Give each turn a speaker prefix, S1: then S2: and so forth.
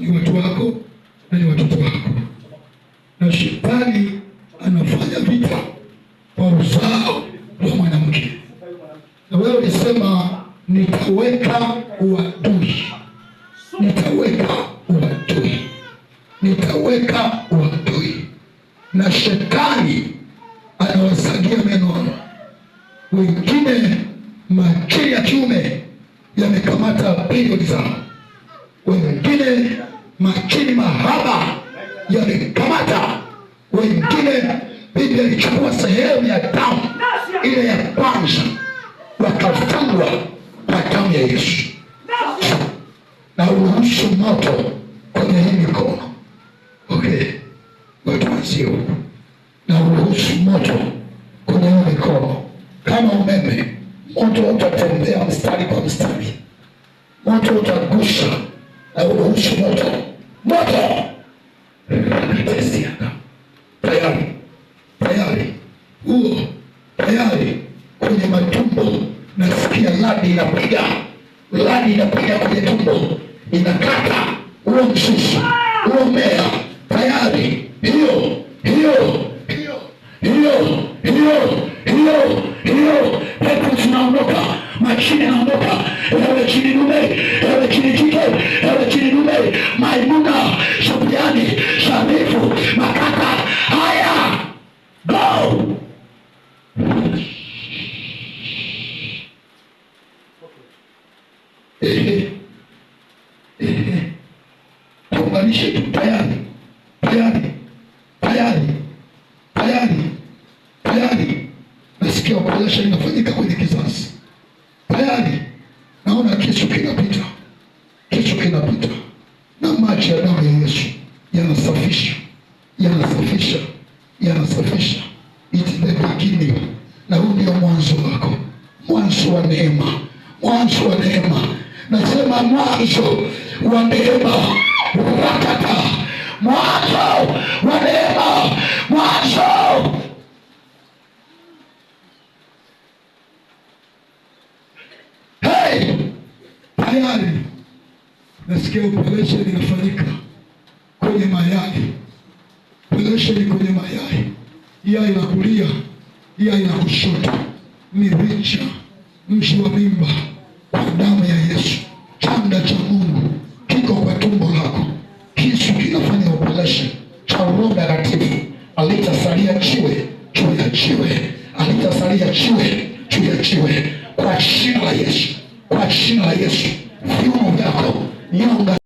S1: ni watu wako na ni watoto wako, na shetani anafanya vita kwa uzao wa mwanamke. Na wewe ulisema nitaweka uadui, nitaweka uadui, nitaweka uadui. Na shetani anawasagia meno. Wengine majini ya kiume yamekamata periodi zao, wengine majini mahaba yamekamata, wengine Biblia ilichukua sehemu ya damu ile ya kwanza wakafungwa kwa damu ya Yesu. Na uruhusu moto kwenye hii mikono. Okay, watuanzie huku. Na uruhusu moto kwenye hii mikono kama umeme. Moto utatembea mstari kwa mstari, moto utagusha. Na uruhusu moto, moto tayari, tayari huo, tayari kwenye matumbo. Nasikia ladi inapiga, ladi inapiga kwenye tumbo, inakata huo msusi, huo mmea tayari. Hiyo pepo zinaondoka, machini yanaondoka. Ewe chini dume, ewe chini jike, ewe chini dume, Maimuna, Subiani, Sharifu, Makaka, haya go. Tuunganishe tu, tayari, tayari, tayari, tayari, tayari. Nasikia operation inafanyika kwenye kizazi tayari. Naona kisu kinapita, kisu kinapita, na maji ya damu ya Yesu yanasafisha, yanasafisha, yanasafisha. It is the beginning. Na huu ndio mwanzo wako, mwanzo wa neema, mwanzo wa neema. Nasema mwanzo wa neema, wakata mwanzo wa neema, mwanzo. Hey, tayari nasikia operation inafanyika kwenye mayai, operation kwenye mayai. Yai la kulia, yai la kushoto, mirija, mji wa mimba.